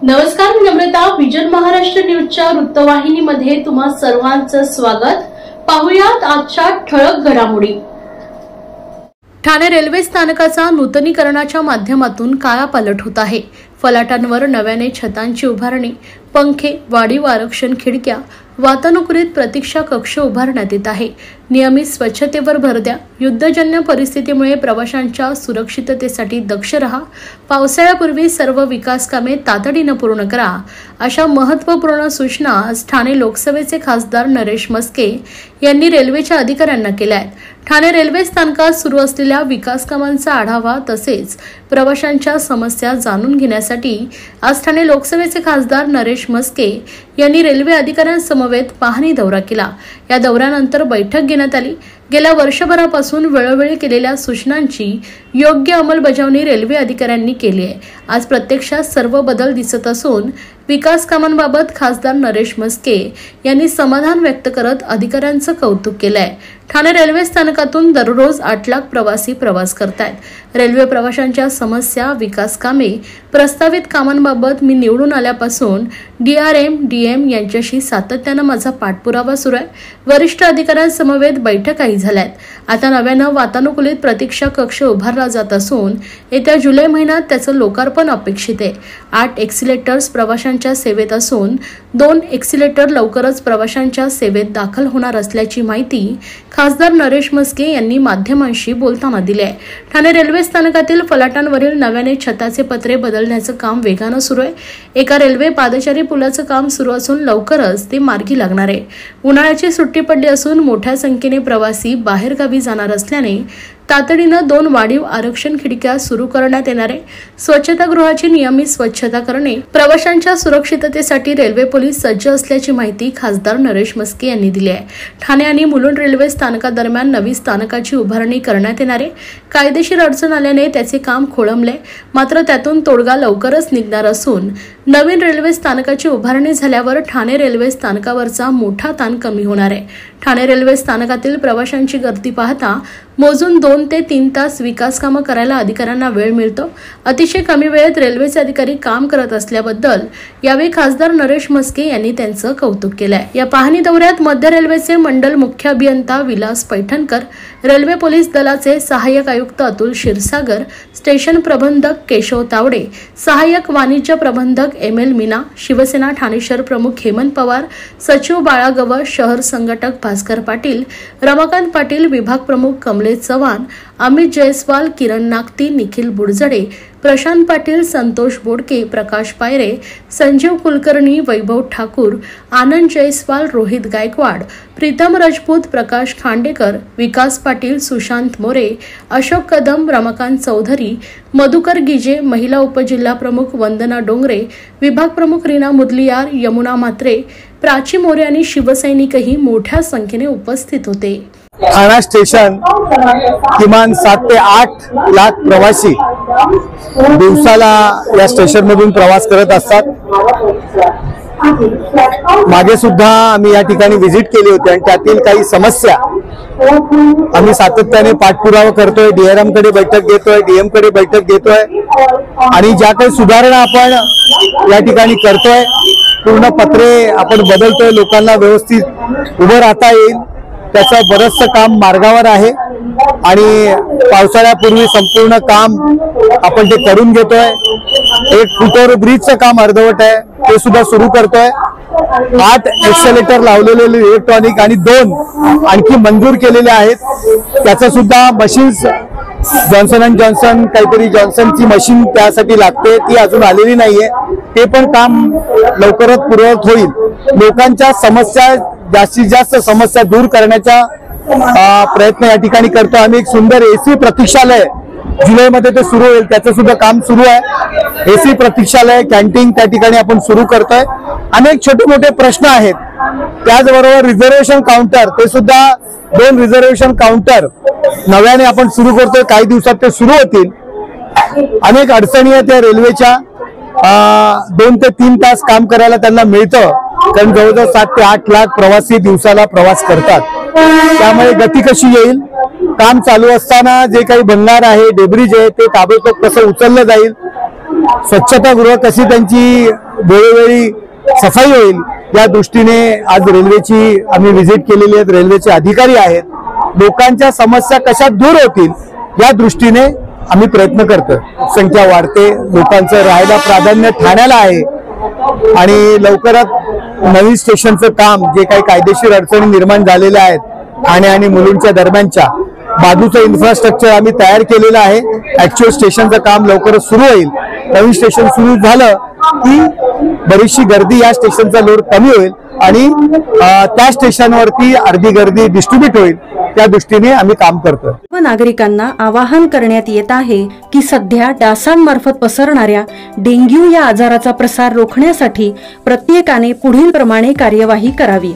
नमस्कार, मी नम्रता. विजन महाराष्ट्र न्यूजच्या वृत्तवाहिनीमध्ये तुम्हा सर्वांचं स्वागत. पाहुयात आजच्या ठळक घडामोडी. ठाणे रेल्वे स्थानकाचा नूतनीकरणाच्या माध्यमातून कायापालट होत आहे. फलाटांवर नव्याने छतांची उभारणी, पंखे, वाढीव आरक्षण खिडक्या, वातानुकूलित प्रतीक्षा कक्ष उभारण्यात येत आहे. नियमित स्वच्छतेवर भर द्या. युद्धजन्य परिस्थितीमुळे प्रवाशांच्या सुरक्षिततेसाठी दक्ष रहा. पावसाळ्यापूर्वी सर्व विकास कामे तातडीने पूर्ण करा, अशा महत्त्वपूर्ण सूचना आज ठाणे लोकसभेचे खासदार नरेश म्हस्के यांनी रेल्वेच्या अधिकाऱ्यांना केल्या आहेत. ठाणे रेल्वे स्थानकात सुरू असलेल्या विकास कामांचा आढावा तसेच प्रवाशांच्या समस्या जाणून घेण्यासाठी आज ठाणे लोकसभेचे खासदार नरेश म्हस्के यांनी रेल्वे अधिकाऱ्यांसमवेत पाहणी दौरा केला. या दौऱ्यानंतर बैठक घेण्यात आली. गेल्या वर्षभरापासून वेळोवेळी केलेल्या सूचनांची योग्य अंमलबजावणी रेल्वे अधिकाऱ्यांनी केली आहे. आज प्रत्यक्षात सर्व बदल दिसत असून विकास कामांबाबत खासदार नरेश म्हस्के यांनी समाधान व्यक्त करत अधिकाऱ्यांचं कौतुक केलं आहे. ठाणे रेल्वे स्थानकातून दररोज 8 लाख प्रवासी प्रवास करतायत. रेल्वे प्रवाशांच्या समस्या, विकास कामे, प्रस्तावित कामांबाबत मी निवडून आल्यापासून DRM, DM यांच्याशी सातत्यानं माझा पाठपुरावा सुरू आहे. वरिष्ठ अधिकाऱ्यांसमवेत बैठकाही झाल्यात. आता नव्यानं वातानुकूलित प्रतीक्षा कक्ष उभारला जात असून येत्या जुलै महिन्यात त्याचं लोकार्पण अपेक्षित आहे. 8 एक्सिलेटर्स प्रवाशांच्या सेवेत असून 2 एक्सिलेटर लवकरच प्रवाशांच्या सेवेत दाखल होणार असल्याची माहिती खासदार नरेश म्हस्के यांनी माध्यमांशी बोलताना दिली आहे. ठाणे रेल्वे स्थानकातील फलाटांवरील नव्याने छताचे पत्रे बदलण्याचं काम वेगानं सुरू आहे. एका रेल्वे पादचारी पुलाचं काम सुरू असून लवकरच ते मार्गी लागणार आहे. उन्हाळ्याची सुट्टी पडली असून मोठ्या संख्येने प्रवासी बाहेरगावी जाणार असल्याने तातडीनं 2 वाढीव आरक्षण खिडक्या सुरू करण्यात येणार आहे. स्वच्छतागृहाची नियमित स्वच्छता करणे, प्रवाशांच्या सुरक्षिततेसाठी रेल्वे पोलीस सज्ज असल्याची माहिती खासदार नरेश म्हस्के यांनी दिली आहे. ठाणे आणि मुलुंड रेल्वे स्थानकादरम्यान नवी स्थानकाची उभारणी करण्यात येणार आहे. कायदेशीर अडचण आल्याने त्याचे काम खोळंबले, मात्र त्यातून तोडगा लवकरच निघणार असून नवीन रेल्वे स्थानकाची उभारणी झाल्यावर ठाणे रेल्वे स्थानकावरचा मोठा ताण कमी होणार आहे. ठाणे रेल्वे स्थानकातील प्रवाशांची गर्दी पाहता मोजून 2 ते 3 तास विकास कामं करायला अधिकाऱ्यांना वेळ मिळतो. अतिशय कमी वेळेत रेल्वेचे अधिकारी काम करत असल्याबद्दल यावेळी खासदार नरेश म्हस्के यांनी त्यांचं कौतुक केलंय. या पाहणी दौऱ्यात मध्य रेल्वेचे मंडल मुख्य अभियंता विलास पैठणकर, रेल्वे पोलीस दलाचे सहाय्यक आयुक्त अतुल क्षीरसागर, स्टेशन प्रबंधक केशव तावडे, सहाय्यक वाणिज्य प्रबंधक ML मीना, शिवसेना ठाणे शहर प्रमुख हेमंत पवार, सचिव बाळा गवळ, शहर संघटक भास्कर पाटील, रमाकांत पाटील, विभाग प्रमुख कमलेश चव्हाण, अमित जयस्वाल, किरण नागती, निखिल बुडजडे, प्रशांत पाटील, संतोष बोडके, प्रकाश पायरे, संजीव कुलकर्णी, वैभव ठाकूर, आनंद जयस्वाल, रोहित गायकवाड, प्रीतम राजपूत, प्रकाश खांडेकर, विकास पाटील, सुशांत मोरे, अशोक कदम, रमाकांत चौधरी, मधुकर गिजे, महिला उपजिल्हा प्रमुख वंदना डोंगरे, विभाग प्रमुख रीना मुदलियार, यमुना म्हात्रे, प्राची मोरे आणि शिवसैनिकही मोठ्या संख्येने उपस्थित होते. ठाणा स्टेशन किमान 7 ते 8 लाख प्रवासी दिवसाला या स्टेशन मधून प्रवास करत असतात. मागे सुद्धा आम्ही या ठिकाणी व्हिजिट केली होती आणि त्यातील काही समस्या आम्ही सातत्याने पाठपुरावा करतोय. DRM कडे बैठक घेतोय, DM कडे बैठक घेतोय आणि ज्या काही सुधारणा आपण या ठिकाणी करतोय, पूर्ण पत्रे आपण बदलतोय, लोकांना व्यवस्थित उभं राहता येईल, त्याचं बरंचसं काम मार्गावर आहे आणि पावसाळ्यापूर्वी संपूर्ण काम आपण ते करून घेतोय. एक फुटओव्हर ब्रिजचं काम अर्धवट आहे, ते सुद्धा सुरू करतोय. 8 एक्सेलेटर लावलेले इलेक्ट्रॉनिक आणि 2 आणखी मंजूर केलेले आहेत. त्याचं सुद्धा मशीन्स जॉन्सन काहीतरी जॉन्सनची मशीन त्यासाठी लागते, ती अजून आलेली नाहीये. ते पण काम लवकरच पूर्ववत होईल. लोकांच्या समस्या, जास्तीत जास्त समस्या दूर करण्याचा प्रयत्न या ठिकाणी करतो आम्ही. एक सुंदर AC प्रतीक्षालय जुलैमध्ये ते सुरू होईल, त्याचं सुद्धा काम सुरू आहे. AC प्रतीक्षालय, कॅन्टीन त्या ठिकाणी आपण सुरू करतोय. अनेक छोटे मोठे प्रश्न आहेत. त्याचबरोबर रिझर्वेशन काउंटर, ते सुद्धा 2 रिझर्वेशन काउंटर नव्याने आपण सुरू करतोय. काही दिवसात ते सुरू होतील. अनेक अडचणी आहेत त्या रेल्वेच्या. 2 ते 3 तास काम करायला त्यांना मिळतं, कारण जवळजवळ 7 ते 8 लाख प्रवासी दिवसाला प्रवास करतात. त्यामुळे गती कशी येईल, काम चालू असताना जे काही बनणार आहे, डेब्रिज आहे, ते ताबडतोब कसं उचललं जाईल, स्वच्छतागृह कशी त्यांची वेळोवेळी सफाई होईल या दृष्टीने आज रेल्वेची आम्ही व्हिजिट केलेली आहे. रेल्वेचे अधिकारी आहेत, लोकांच्या समस्या कशा दूर होतील या दृष्टीने आम्ही प्रयत्न करतोय. संख्या वाढते, लोकांचं राहायला प्राधान्य ठाण्याला आहे आणि लवकरात नवीन स्टेशनचं काम जे काही कायदेशीर अडचणी निर्माण झालेल्या आहेत ठाणे आणि मुलुंडच्या दरम्यानच्या बाजूचं इन्फ्रास्ट्रक्चर आम्ही तयार केलेलं आहे. ऍक्च्युअल स्टेशनचं काम लवकरच सुरू होईल. नवीन स्टेशन सुरू झालं की बरीचशी गर्दी या स्टेशनचा लोड कमी होईल आणि त्या स्टेशनवरती अर्धी गर्दी डिस्ट्रीब्यूट होईल. त्या दृष्टीने आम्ही काम करतोय. नागरिकांना आवाहन करण्यात येत आहे की सध्या डासांमार्फत पसरणाऱ्या डेंग्यू या आजाराचा प्रसार रोखण्यासाठी प्रत्येकाने पुढील प्रमाणे कार्यवाही करावी.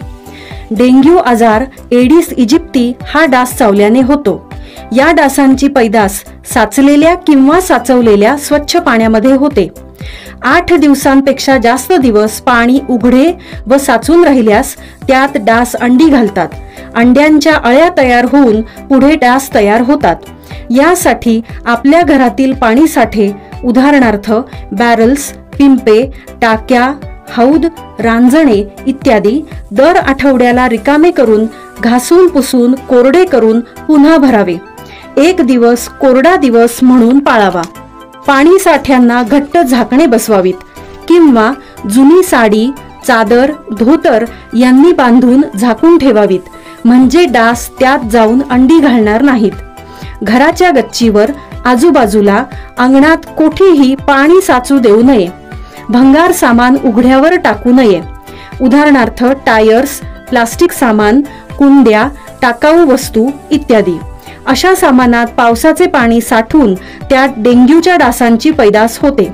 डेंग्यू आजार एडिस इजिप्ती हा डास चावल्याने होतो. या डासांची पैदास साचलेल्या किंवा साचवलेल्या स्वच्छ पाण्यामध्ये होते. 8 दिवसांपेक्षा जास्त दिवस पाणी उघडे व साचून राहिल्यास त्यात डास अंडी घालतात. अंड्यांच्या अळ्या तयार होऊन पुढे डास तयार होतात. यासाठी आपल्या घरातील पाणी साठे उदाहरणार्थ बॅरल्स, पिंपे, टाक्या, हौद, रांजणे इत्यादी दर आठवड्याला रिकामे करून घासून पुसून कोरडे करून पुन्हा भरावे. 1 दिवस कोरडा दिवस म्हणून पाळावा. पाणी साठ्यांना घट्ट झाकणे बसवावीत किंवा जुनी साडी, चादर, धोतर यांनी बांधून झाकून ठेवावीत, म्हणजे डास त्यात जाऊन अंडी घालणार नाहीत. घराच्या गच्चीवर, आजूबाजूला, अंगणात कोठेही पाणी साचू देऊ नये. भंगार सामान उघड्यावर टाकू नये. उदाहरणार्थ टायर्स, प्लास्टिक सामान, कुंड्या, टाकाऊ वस्तू इत्यादी. अशा सामानात पावसाचे पाणी साठून त्यात डेंग्यूच्या डासांची पैदास होते.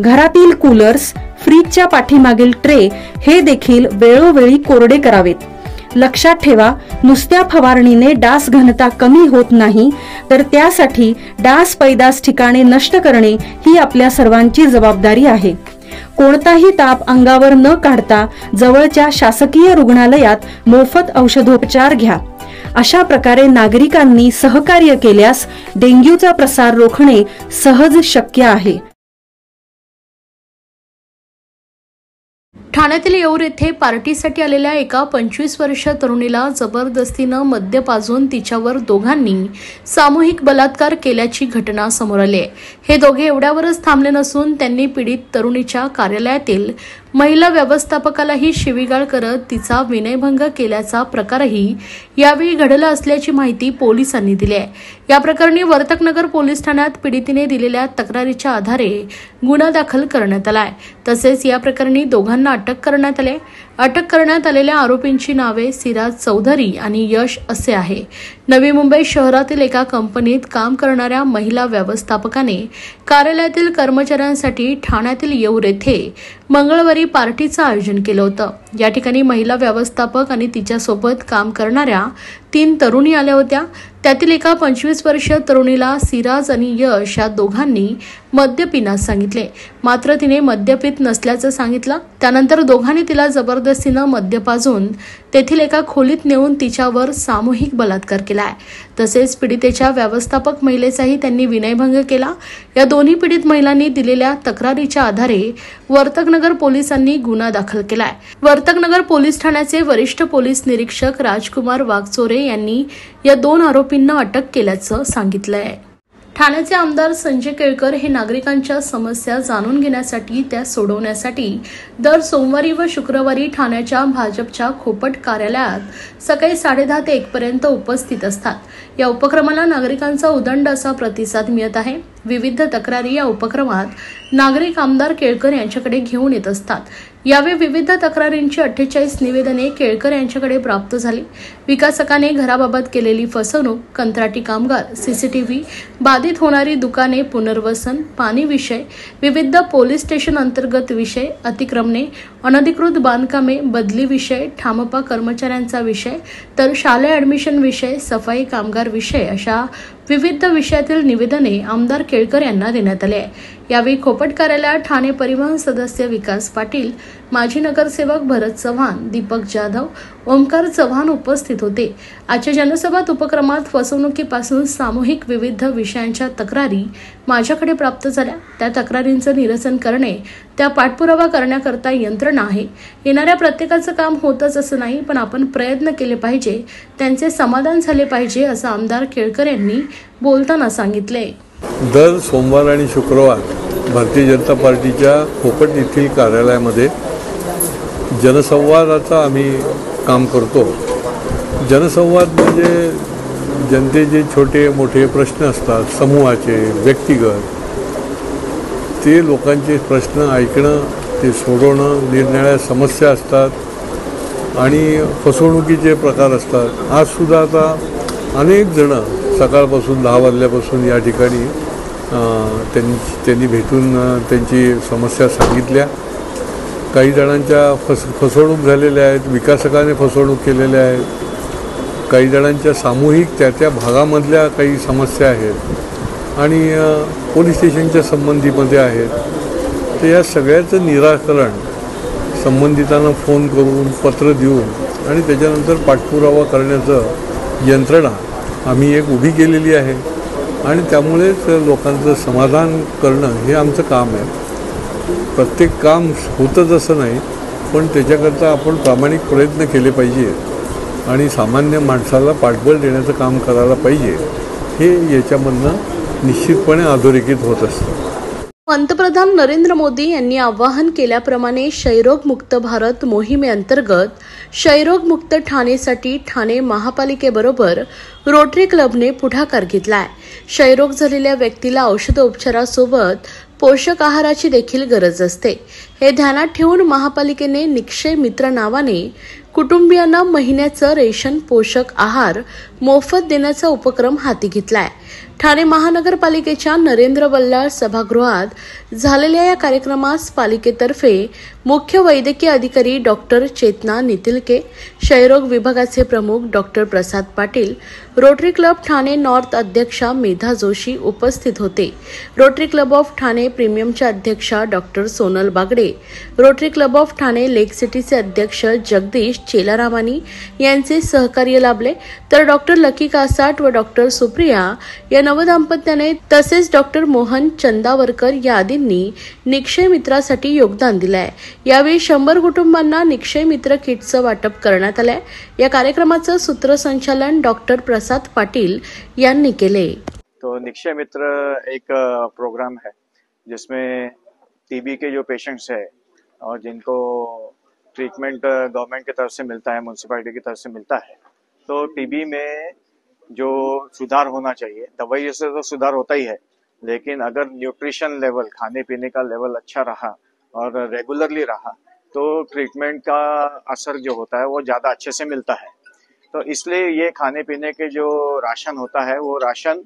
घरातील कूलर्स, फ्रीजच्या पाठीमागील ट्रे हे देखील वेळोवेळी कोरडे करावेत. लक्षात ठेवा, नुसत्या फवारणीने डास घनता कमी होत नाही, तर त्यासाठी डास पैदास ठिकाणे नष्ट करणे ही आपल्या सर्वांची जबाबदारी आहे. कोणताही ताप अंगावर न काढता जवळच्या शासकीय रुग्णालयात मोफत औषधोपचार घ्या. अशा प्रकारे नागरिकांनी सहकार्य केल्यास डेंग्यूचा प्रसार रोखणे सहज शक्य आहे. ठाण्यातील येऊर येथे पार्टीसाठी आलेल्या एका 25 वर्षीय तरुणीला जबरदस्तीनं मद्य पाजून तिच्यावर दोघांनी सामूहिक बलात्कार केल्याची घटना समोर आली आहे. हे दोघे एवढ्यावरच थांबले नसून त्यांनी पीडित तरुणीच्या कार्यालयातील महिला व्यवस्थापकालाही शिवीगाळ करत तिचा विनयभंग केल्याचा प्रकारही यावेळी घडला असल्याची माहिती पोलिसांनी दिली आहे. या प्रकरणी वर्तकनगर पोलीस ठाण्यात पीडितेने दिलेल्या तक्रारीच्या आधारे गुन्हा दाखल करण्यात आलाय. तसेच या प्रकरणी दोघांना अटक करण्यात आली. अटक करण्यात आलेल्या आरोपींची नावे सिराज चौधरी आणि यश असे आहे. नवी मुंबई शहरातील एका कंपनीत काम करणाऱ्या महिला व्यवस्थापकाने कार्यालयातील कर्मचाऱ्यांसाठी ठाण्यातील येऊर येथे मंगळवारी पार्टीचं आयोजन केलं होतं. या ठिकाणी महिला व्यवस्थापक आणि तिच्यासोबत काम करणाऱ्या 3 तरुणी आल्या होत्या. त्यातील एका 25 वर्षीय तरुणीला सिराज आणि यश या दोघांनी मद्य पिण्यास सांगितले. मात्र तिने मद्य पित नसल्याचं सांगितलं. त्यानंतर दोघांनी तिला जबरदस्तीनं मद्य पाजून तेथील एका खोलीत नेऊन तिच्यावर सामूहिक बलात्कार केलाय. तसेच पीडितेच्या व्यवस्थापक महिलेचाही त्यांनी विनयभंग केला. या दोन्ही पीडित महिलांनी दिलेल्या तक्रारीच्या आधारे वर्तकनगर पोलिसांनी गुन्हा दाखल केलाय. वर्तकनगर पोलीस ठाण्याचे वरिष्ठ पोलीस निरीक्षक राजकुमार वाघचोरे यांनी या 2 आरोपींना अटक केल्याचं सांगितलंय. ठाण्याचे आमदार संजय केळकर हे नागरिकांच्या समस्या जाणून घेण्यासाठी त्या सोडवण्यासाठी दर सोमवारी व शुक्रवारी ठाण्याच्या भाजपच्या खोपट कार्यालयात सकाळी 10:30 ते 1 पर्यंत उपस्थित असतात. या उपक्रमाला नागरिकांचा उदंड असा प्रतिसाद मिळत आहे. विविध तक्रारी या उपक्रमात नागरिक आमदार केळकर यांच्याकडे घेऊन येत असतात. यावेळी विविध तक्रारींची 48 निवेदने केळकर यांच्याकडे प्राप्त झाली. विकासकाने घराबाबत केलेली फसवणूक, कंत्राटी कामगार, सीसीटीव्ही, बाधित होणारी दुकाने, पुनर्वसन, पाणी विषय, विविध पोलीस स्टेशन अंतर्गत विषय, अतिक्रमणे, अनधिकृत बांधकामे, बदली विषय, ठामपा कर्मचाऱ्यांचा विषय, तर शालेय ऍडमिशन विषय, सफाई कामगार विषय अशा विविध विषयातील निवेदने आमदार केळकर यांना देण्यात आले. यावेळी खोपट कार्यालयात ठाणे परिवहन सदस्य विकास पाटील, माजी नगरसेवक भरत चव्हाण, दीपक जाधव, ओमकार चव्हाण उपस्थित होते. आजच्या जनसंवाद उपक्रमात फसवणुकीपासून सामूहिक विविध विषयांच्या तक्रारी माझ्याकडे प्राप्त झाल्या. त्या तक्रारींचं निरसन करणे, त्या पाठपुरावा करण्याकरता यंत्रणा आहे. येणाऱ्या प्रत्येकाचं काम होतच असं नाही, पण आपण प्रयत्न केले पाहिजे, त्यांचे समाधान झाले पाहिजे, असं आमदार केळकर यांनी बोलताना सांगितले. दर सोमवार आणि शुक्रवार भारतीय जनता पार्टीच्या कोकण येथील कार्यालयामध्ये जनसंवादाचा आम्ही काम करतो. जनसंवाद म्हणजे जनतेचे छोटे मोठे प्रश्न असतात, समूहाचे, व्यक्तिगत, ते लोकांचे प्रश्न ऐकणं, ते सोडवणं, निरनिराळ्या समस्या असतात आणि फसवणुकीचे प्रकार असतात. आजसुद्धा आता अनेक जणं सकाळपासून 10 वाजल्यापासून या ठिकाणी त्यांनी भेटून त्यांची समस्या सांगितल्या. काही जणांच्या फसवणूक झालेल्या आहेत, विकासकाने फसवणूक केलेल्या आहेत, काही जणांच्या सामूहिक त्या भागामधल्या काही समस्या आहेत आणि पोलीस स्टेशनच्या संबंधीमध्ये आहेत. तर या सगळ्याचं निराकरण संबंधितांना फोन करून, पत्र देऊन आणि त्याच्यानंतर पाठपुरावा करण्याचं यंत्रणा आम्ही एक उभी केलेली आहे आणि त्यामुळेच लोकांचं समाधान करणं हे आमचं काम आहे. प्रत्येक काम होतंच असं नाही, पण त्याच्याकरता आपण प्रामाणिक प्रयत्न केले पाहिजे आणि सामान्य माणसाला पाठबळ देण्याचं काम करायला पाहिजे. हे याच्यामधनं निश्चितपणे अधोरेखित होत असतं. पंतप्रधान नरेंद्र मोदी यांनी आवाहन केल्याप्रमाणे क्षयरोग मुक्त भारत मोहिमेअंतर्गत क्षयरोग मुक्त ठाणेसाठी ठाणे महापालिकेबरोबर रोटरी क्लबने पुढाकार घेतलाय. क्षयरोग झालेल्या व्यक्तीला औषधोपचारासोबत पोषक आहाराची देखील गरज असते. हे ध्यानात ठेवून महापालिकेने निक्षय मित्र नावाने कुटुंबियांना महिन्याचं रेशन पोषक आहार मोफत देण्याचा उपक्रम हाती घेतलाय. ठाणे महानगरपालिकेच्या नरेंद्र बल्लाळ सभागृहात झालेल्या या कार्यक्रमास पालिकेतर्फे मुख्य वैद्यकीय अधिकारी डॉक्टर चेतना नितिलके, क्षयरोग विभागाचे प्रमुख doctor Prasad Patil, Rotary club Thane north अध्यक्षा मेधा जोशी उपस्थित होते. रोटरी क्लब ऑफ ठाणे प्रीमियमच्या अध्यक्षा doctor Sonal Bagde, Rotary club of Thane lake सिटीचे अध्यक्ष जगदीश चेलारामानी यांचे सहकार्य लाभले. तर डॉक्टर लकी कासाट व डॉक्टर सुप्रिया या नवदाम्पत्याने तसेच डॉक्टर मोहन चंदावरकर या आदींनी निक्षय मित्रासाठी योगदान दिलंय. यावेळी 100 कुटुंबांना निक्षय मित्र किटचं वाटप करण्यात आलंय. या कार्यक्रमाचं सूत्रसंचालन डॉक्टर प्रसाद पाटील यांनी केले. तो निक्षय मित्र एक प्रोग्राम है जिसमें टीबी के जो पेशेंट्स है और जिनको ट्रीटमेंट गवर्नमेंट की तरफ से मिलता है, म्यूनसिपैलिटी की तरफ से मिलता है, तो टीबी में जो सुधार होना चाहिए, दवाई से तो सुधार होता ही है, लेकिन अगर न्यूट्रिशन लेवल, खाने पीने का लेवल अच्छा रहा और रेगुलरली रहा तो ट्रीटमेंट का असर जो होता है वो ज़्यादा अच्छे से मिलता है. तो इसलिए ये खाने पीने के जो राशन होता है वो राशन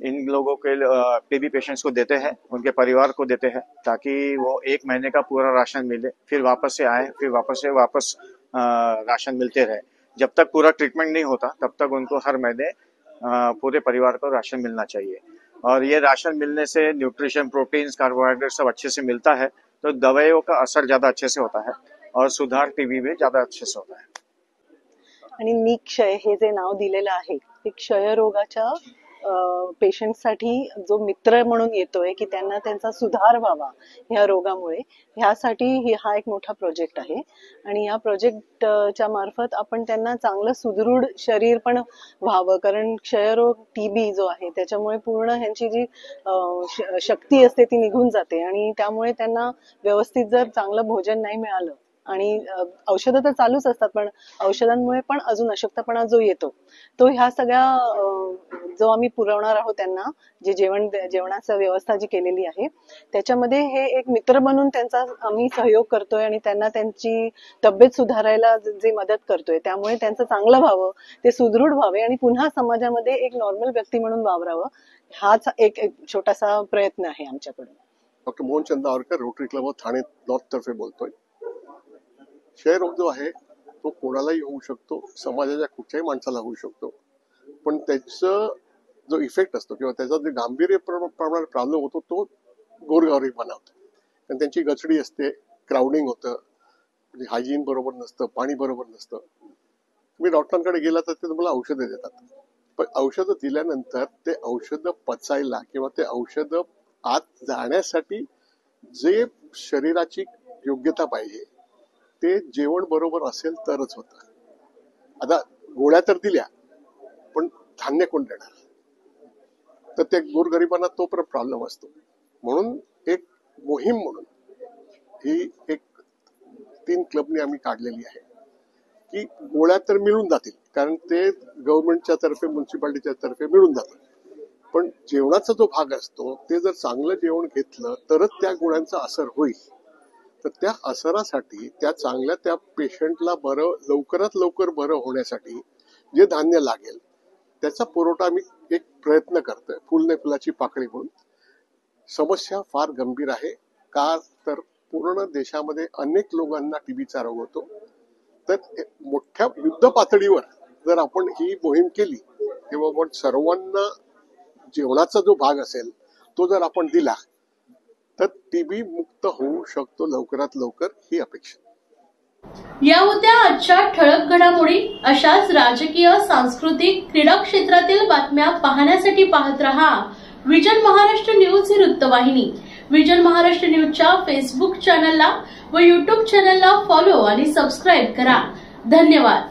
इन लोगों के टीबी पेशेंट्स को देते हैं, उनके परिवार को देते हैं, ताकि वो 1 महीने का पूरा राशन मिले, फिर वापस से आए, फिर वापस राशन मिलते रहे. जब तक पूरा ट्रीटमेंट नहीं होता तब तक उनको हर महीने पूरे परिवार को राशन मिलना चाहिए. और ये राशन मिलने से न्यूट्रिशन, प्रोटीन्स, कार्बोहाइड्रेट सब अच्छे से मिलता है, तो दवाइयों का असर ज्यादा अच्छे से होता है और सुधार टीबी में ज्यादा अच्छे से होता है. आणि निक्षय हे जे नाव दिलेलं आहे ते क्षयरोगाच्या पेशंटसाठी जो मित्र म्हणून येतोय की त्यांना त्यांचा सुधार व्हावा ह्या रोगामुळे, ह्यासाठी हा एक मोठा प्रोजेक्ट आहे. आणि या प्रोजेक्टच्या मार्फत आपण त्यांना चांगलं सुदृढ शरीर पण व्हावं, कारण क्षयरोग, टीबी जो आहे त्याच्यामुळे पूर्ण ह्यांची जी शक्ती असते ती निघून जाते आणि त्यामुळे त्यांना व्यवस्थित जर चांगलं भोजन नाही मिळालं आणि औषधं तर चालूच असतात, पण औषधांमुळे पण अजून अशक्तपणा जो येतो तो ह्या सगळ्या जो आम्ही पुरवणार आहोत त्यांना, जे जेवणाची व्यवस्था जी केलेली आहे त्याच्यामध्ये हे एक मित्र बनून त्यांचा आम्ही सहयोग करतोय आणि त्यांना त्यांची तब्येत सुधारायला जी मदत करतोय, त्यामुळे त्यांचं चांगलं व्हावं, ते सुदृढ व्हावे आणि पुन्हा समाजामध्ये एक नॉर्मल व्यक्ती म्हणून वावरावं, हाच एक छोटासा प्रयत्न आहे आमच्याकडून. Doctor Mohan Chandavarkar, rotary club of Thane north तर्फे बोलतोय. क्षयरोग जो आहे तो कोणालाही होऊ शकतो, समाजाच्या कुठल्याही माणसाला होऊ शकतो, पण त्याचा जो इफेक्ट असतो किंवा त्याचा जे गांभीर्य प्रमाणात प्रॉब्लेम होतो तो गोरगरीबांना होतो. कारण त्यांची गचडी असते, क्राउडिंग होतं, म्हणजे हायजीन बरोबर नसतं, पाणी बरोबर नसतं. तुम्ही डॉक्टरांकडे गेला तर ते तुम्हाला औषधं देतात, पण औषधं दिल्यानंतर ते औषधं पचायला किंवा ते औषधं आत जाण्यासाठी जे शरीराची योग्यता पाहिजे ते जेवण बरोबर असेल तरच होतं. आता गोळ्या तर दिल्या, पण धान्य कोण देणार? तर ते गोरगरिबांना तो पण प्रॉब्लेम असतो. म्हणून एक मोहीम म्हणून ही एक 3 क्लबनी आम्ही काढलेली आहे की गोळ्या तर मिळून जातील, कारण ते गव्हर्नमेंटच्या तर्फे, म्युन्सिपालिटीच्या तर्फे मिळून जातात, पण जेवणाचा जो भाग असतो ते जर चांगलं जेवण घेतलं तरच त्या गोळ्यांचा असर होईल. तर त्या असरासाठी त्या पेशंटला बरं लवकरात लवकर बरं होण्यासाठी जे धान्य लागेल त्याचा पुरवठा आम्ही एक प्रयत्न करतोय. फुल नाही फुलाची पाकळी म्हणून. समस्या फार गंभीर आहे. का तर पूर्ण देशामध्ये अनेक लोकांना टीबीचा रोग होतो. तर मोठ्या युद्ध पातळीवर जर आपण ही मोहीम केली तेव्हा पण सर्वांना जेवणाचा जो भाग असेल तो जर आपण दिला तर टीबी मुक्त होऊ शकतो लवकरात लवकर, ही अपेक्षा. या होत्या आजच्या ठळक घडामोडी. अशाच राजकीय, सांस्कृतिक, क्रीडा क्षेत्रातील बातम्या पाहण्यासाठी पाहत रहा विजन महाराष्ट्र न्यूज ही वृत्तवाहिनी. विजन महाराष्ट्र न्यूजच्या फेसबुक चॅनलला व युट्यूब चॅनलला फॉलो आणि सबस्क्राईब करा. धन्यवाद.